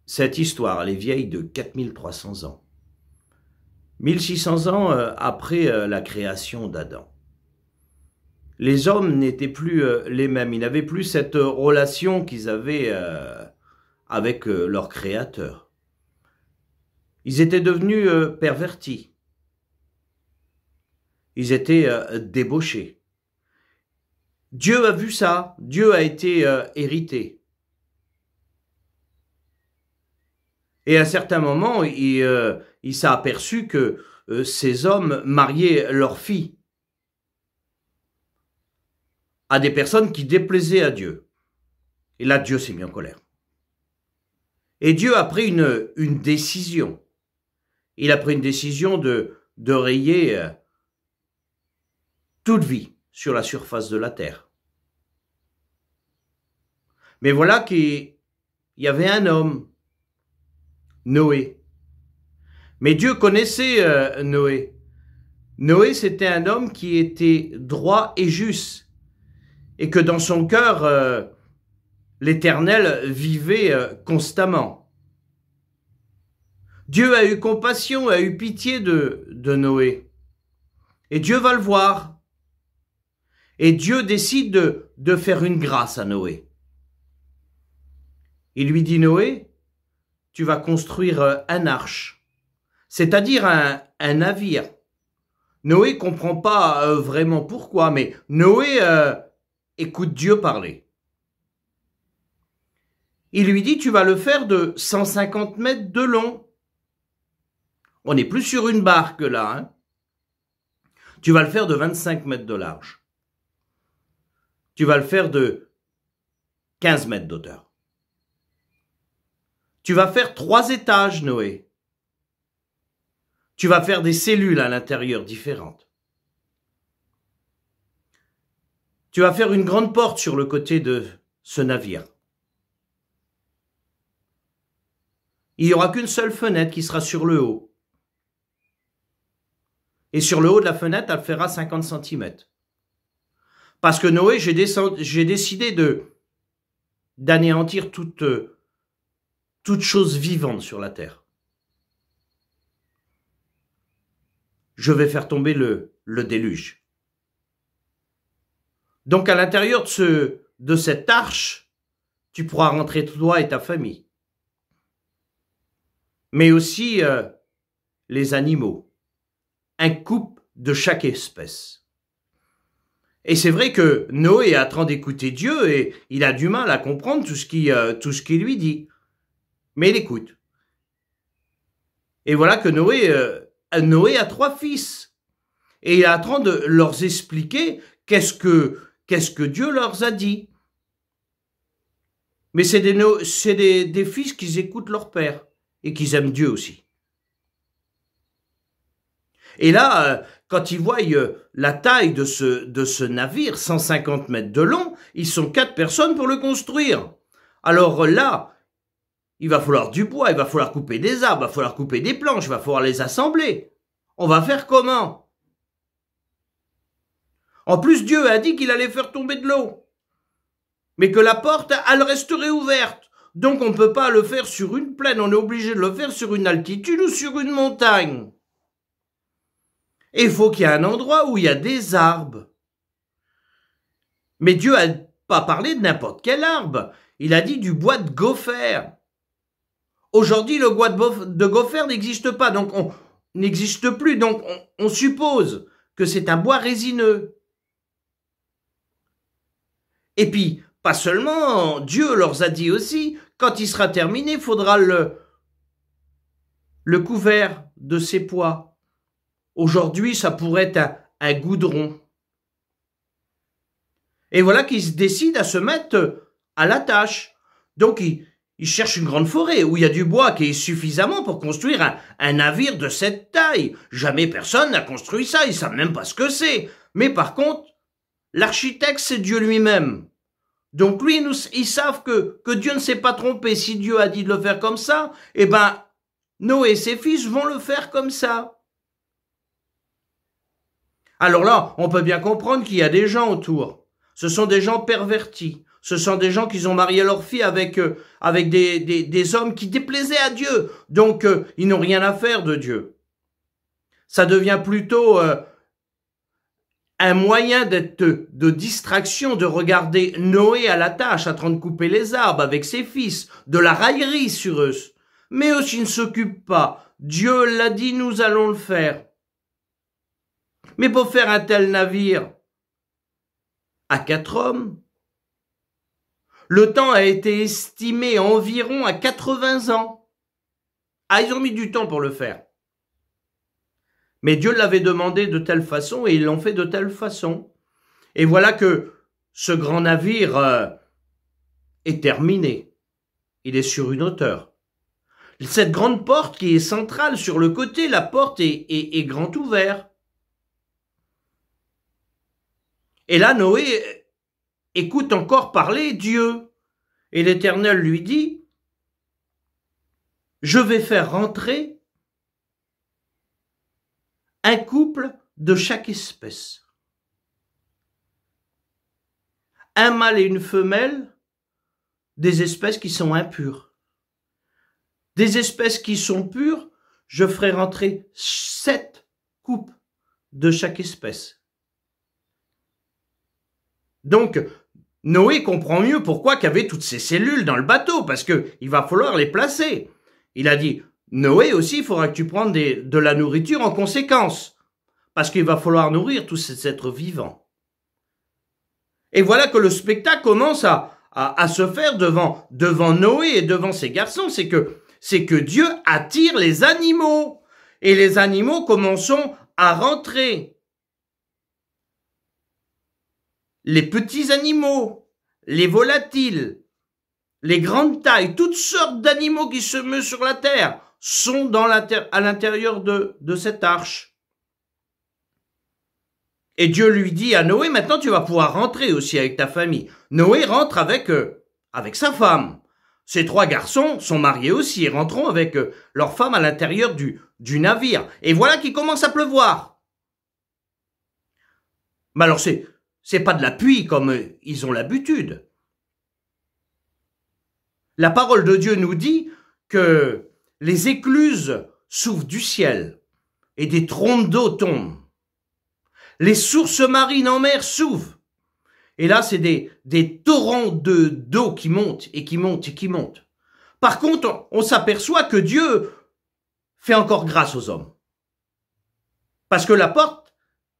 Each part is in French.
Cette histoire, elle est vieille de 4300 ans. 1600 ans après la création d'Adam. Les hommes n'étaient plus les mêmes. Ils n'avaient plus cette relation qu'ils avaient avec leur créateur. Ils étaient devenus pervertis. Ils étaient débauchés. Dieu a vu ça. Dieu a été hérité. Et à un certain moment, il s'est aperçu que ces hommes mariaient leurs filles à des personnes qui déplaisaient à Dieu. Et là, Dieu s'est mis en colère. Et Dieu a pris une décision. Il a pris une décision de rayer toute vie sur la surface de la terre. Mais voilà qu'il y avait un homme, Noé. Mais Dieu connaissait Noé. Noé, c'était un homme qui était droit et juste, et que dans son cœur, l'Éternel vivait constamment. Dieu a eu compassion, a eu pitié de Noé. Et Dieu va le voir. Et Dieu décide de faire une grâce à Noé. Il lui dit, Noé, tu vas construire un arche, c'est-à-dire un navire. Noé comprend pas vraiment pourquoi, mais Noé écoute Dieu parler. Il lui dit, tu vas le faire de 150 mètres de long. On n'est plus sur une barque là. Hein. Tu vas le faire de 25 mètres de large. Tu vas le faire de 15 mètres d'auteur. Tu vas faire 3 étages, Noé. Tu vas faire des cellules à l'intérieur différentes. Tu vas faire une grande porte sur le côté de ce navire. Il n'y aura qu'une seule fenêtre qui sera sur le haut. Et sur le haut de la fenêtre, elle fera 50 cm. Parce que Noé, j'ai décidé d'anéantir toute chose vivante sur la terre. Je vais faire tomber le déluge. Donc à l'intérieur de cette arche, tu pourras rentrer toi et ta famille. Mais aussi les animaux. Un couple de chaque espèce. Et c'est vrai que Noé est en train d'écouter Dieu et il a du mal à comprendre tout ce qu'il lui dit. Mais il écoute. Et voilà que Noé a 3 fils. Et il est en train de leur expliquer qu'est-ce que Dieu leur a dit. Mais c'est des fils qui écoutent leur père et qui aiment Dieu aussi. Et là, quand ils voient la taille de ce navire, 150 mètres de long, ils sont 4 personnes pour le construire. Alors là, il va falloir du bois, il va falloir couper des arbres, il va falloir couper des planches, il va falloir les assembler. On va faire comment? En plus, Dieu a dit qu'il allait faire tomber de l'eau. Mais que la porte, elle resterait ouverte. Donc on ne peut pas le faire sur une plaine, on est obligé de le faire sur une altitude ou sur une montagne. Et il faut qu'il y ait un endroit où il y a des arbres. Mais Dieu n'a pas parlé de n'importe quel arbre. Il a dit du bois de gopher. Aujourd'hui, le bois de gopher n'existe pas, donc on n'existe plus, donc on suppose que c'est un bois résineux. Et puis, pas seulement, Dieu leur a dit aussi, quand il sera terminé, il faudra le couvert de ces pois. Aujourd'hui, ça pourrait être un goudron. Et voilà qu'ils se décident à se mettre à la tâche. Donc, ils cherchent une grande forêt où il y a du bois qui est suffisamment pour construire un navire de cette taille. Jamais personne n'a construit ça, ils ne savent même pas ce que c'est. Mais par contre, l'architecte, c'est Dieu lui-même. Donc lui, ils savent que Dieu ne s'est pas trompé. Si Dieu a dit de le faire comme ça, eh ben, Noé et ses fils vont le faire comme ça. Alors là, on peut bien comprendre qu'il y a des gens autour. Ce sont des gens pervertis. Ce sont des gens qui ont marié leur fille avec des hommes qui déplaisaient à Dieu. Donc, ils n'ont rien à faire de Dieu. Ça devient plutôt un moyen de distraction, de regarder Noé à la tâche, en train de couper les arbres avec ses fils, de la raillerie sur eux. Mais eux, s'ils ne s'occupent pas, Dieu l'a dit, nous allons le faire. Mais pour faire un tel navire, à 4 hommes, le temps a été estimé environ à 80 ans. Ah, ils ont mis du temps pour le faire. Mais Dieu l'avait demandé de telle façon et ils l'ont fait de telle façon. Et voilà que ce grand navire est terminé. Il est sur une hauteur. Cette grande porte qui est centrale sur le côté, la porte est grand ouverte. Et là, Noé écoute encore parler Dieu. Et l'Éternel lui dit, je vais faire rentrer un couple de chaque espèce. Un mâle et une femelle, des espèces qui sont impures. Des espèces qui sont pures, je ferai rentrer 7 couples de chaque espèce. Donc, Noé comprend mieux pourquoi qu'il y avait toutes ces cellules dans le bateau, parce que il va falloir les placer. Il a dit, Noé aussi, il faudra que tu prennes de la nourriture en conséquence, parce qu'il va falloir nourrir tous ces êtres vivants. Et voilà que le spectacle commence à se faire devant Noé et devant ses garçons, c'est que Dieu attire les animaux, et les animaux commencent à rentrer. Les petits animaux, les volatiles, les grandes tailles, toutes sortes d'animaux qui se meuvent sur la terre sont à l'intérieur de cette arche. Et Dieu lui dit à Noé, maintenant tu vas pouvoir rentrer aussi avec ta famille. Noé rentre avec sa femme. Ces 3 garçons sont mariés aussi et rentreront avec leur femme à l'intérieur du navire. Et voilà qu'il commence à pleuvoir. Mais alors c'est pas de la pluie comme ils ont l'habitude. La parole de Dieu nous dit que les écluses s'ouvrent du ciel et des trompes d'eau tombent. Les sources marines en mer s'ouvrent. Et là, c'est des torrents d'eau qui montent et qui montent et qui montent. Par contre, on s'aperçoit que Dieu fait encore grâce aux hommes. Parce que la porte,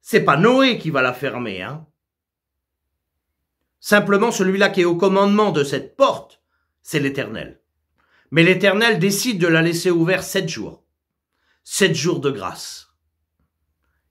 c'est pas Noé qui va la fermer, hein. Simplement, celui-là qui est au commandement de cette porte, c'est l'Éternel. Mais l'Éternel décide de la laisser ouverte 7 jours. 7 jours de grâce.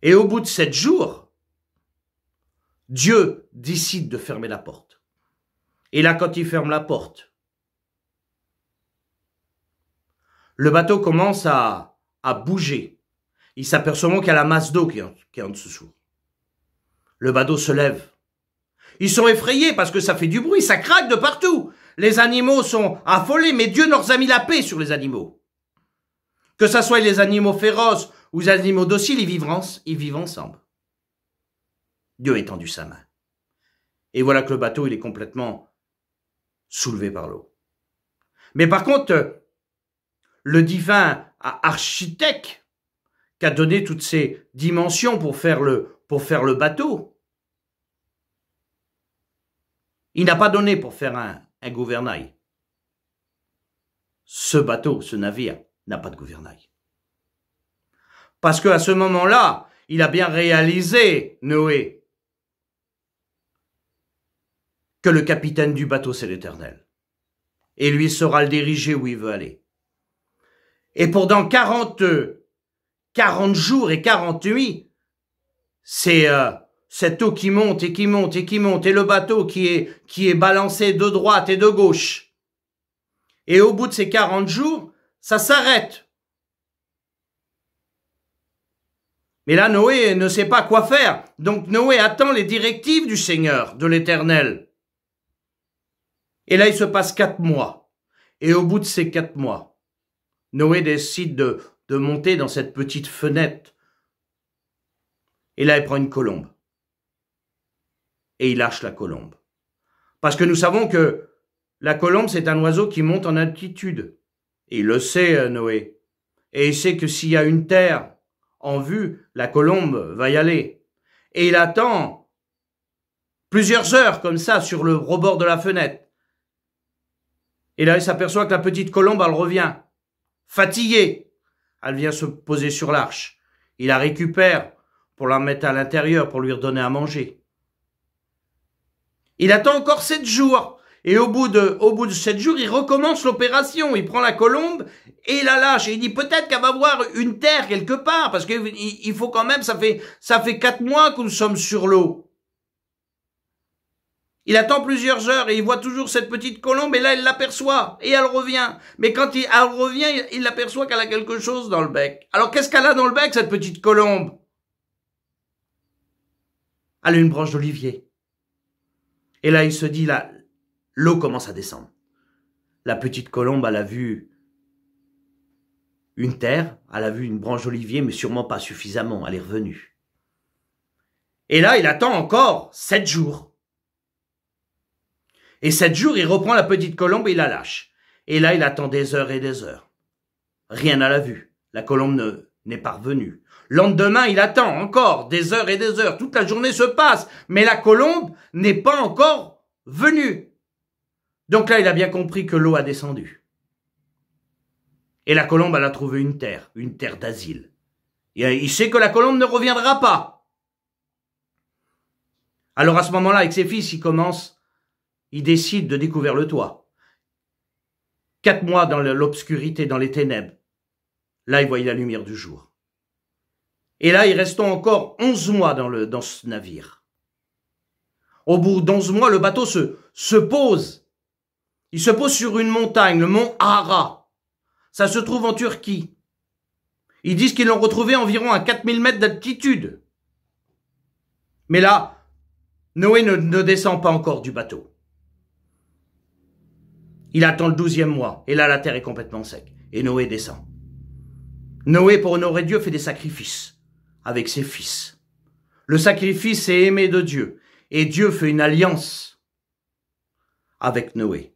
Et au bout de 7 jours, Dieu décide de fermer la porte. Et là, quand il ferme la porte, le bateau commence à bouger. Il s'aperçoit qu'il y a la masse d'eau qui est en dessous. Le bateau se lève. Ils sont effrayés parce que ça fait du bruit, ça craque de partout. Les animaux sont affolés, mais Dieu leur a mis la paix sur les animaux. Que ça soit les animaux féroces ou les animaux dociles, ils vivent ensemble. Dieu a étendu sa main. Et voilà que le bateau, il est complètement soulevé par l'eau. Mais par contre, le divin architecte qui a donné toutes ces dimensions pour faire le bateau, il n'a pas donné pour faire un gouvernail. Ce bateau, ce navire, n'a pas de gouvernail. Parce qu'à ce moment-là, il a bien réalisé, Noé, que le capitaine du bateau, c'est l'Éternel. Et lui saura le diriger où il veut aller. Et pendant 40 jours et 40 nuits, c'est cette eau qui monte et qui monte et qui monte, et le bateau qui est balancé de droite et de gauche. Et au bout de ces 40 jours, ça s'arrête. Mais là, Noé ne sait pas quoi faire. Donc Noé attend les directives du Seigneur, de l'Éternel. Et là, il se passe 4 mois. Et au bout de ces 4 mois, Noé décide de monter dans cette petite fenêtre. Et là, il prend une colombe. Et il lâche la colombe. Parce que nous savons que la colombe, c'est un oiseau qui monte en altitude. Et il le sait, Noé. Et il sait que s'il y a une terre en vue, la colombe va y aller. Et il attend plusieurs heures comme ça sur le rebord de la fenêtre. Et là, il s'aperçoit que la petite colombe, elle revient, fatiguée. Elle vient se poser sur l'arche. Il la récupère pour la mettre à l'intérieur, pour lui redonner à manger. Il attend encore 7 jours. Et au bout de 7 jours, il recommence l'opération. Il prend la colombe et il la lâche. Et il dit peut-être qu'elle va voir une terre quelque part. Parce qu'il faut quand même, ça fait 4 mois que nous sommes sur l'eau. Il attend plusieurs heures et il voit toujours cette petite colombe et là, il l'aperçoit et elle revient. Mais quand elle revient, il aperçoit qu'elle a quelque chose dans le bec. Alors, qu'est-ce qu'elle a dans le bec, cette petite colombe? Elle a une branche d'olivier. Et là, il se dit, là, l'eau commence à descendre. La petite colombe, elle a vu une terre, elle a vu une branche d'olivier, mais sûrement pas suffisamment, elle est revenue. Et là, il attend encore 7 jours. Et 7 jours, il reprend la petite colombe et il la lâche. Et là, il attend des heures et des heures. Rien à la vue. La colombe n'est pas revenue. Le lendemain, il attend encore des heures et des heures. Toute la journée se passe, mais la colombe n'est pas encore venue. Donc là, il a bien compris que l'eau a descendu. Et la colombe, elle a trouvé une terre d'asile. Et il sait que la colombe ne reviendra pas. Alors à ce moment-là, avec ses fils, il décide de découvrir le toit. 4 mois dans l'obscurité, dans les ténèbres. Là, il voyait la lumière du jour. Et là, il reste encore 11 mois dans ce navire. Au bout d'11 mois, le bateau se pose. Il se pose sur une montagne, le mont Ara. Ça se trouve en Turquie. Ils disent qu'ils l'ont retrouvé environ à 4000 mètres d'altitude. Mais là, Noé ne descend pas encore du bateau. Il attend le 12e mois, et là la terre est complètement sec. Et Noé descend. Noé, pour honorer Dieu, fait des sacrifices avec ses fils. Le sacrifice, c'est aimer de Dieu. Et Dieu fait une alliance avec Noé.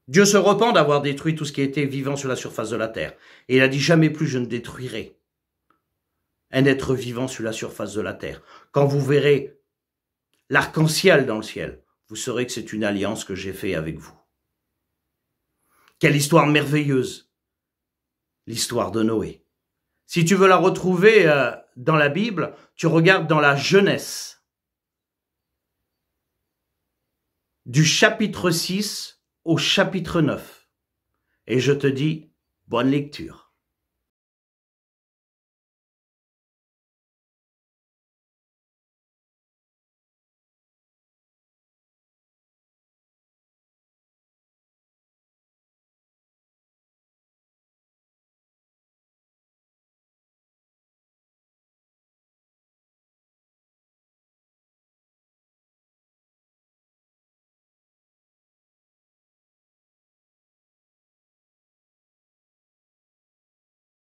Dieu se repent d'avoir détruit tout ce qui était vivant sur la surface de la terre. Et il a dit, jamais plus je ne détruirai un être vivant sur la surface de la terre. Quand vous verrez l'arc-en-ciel dans le ciel, vous saurez que c'est une alliance que j'ai faite avec vous. Quelle histoire merveilleuse, l'histoire de Noé. Si tu veux la retrouver dans la Bible, tu regardes dans la Genèse, du chapitre 6 au chapitre 9. Et je te dis, bonne lecture.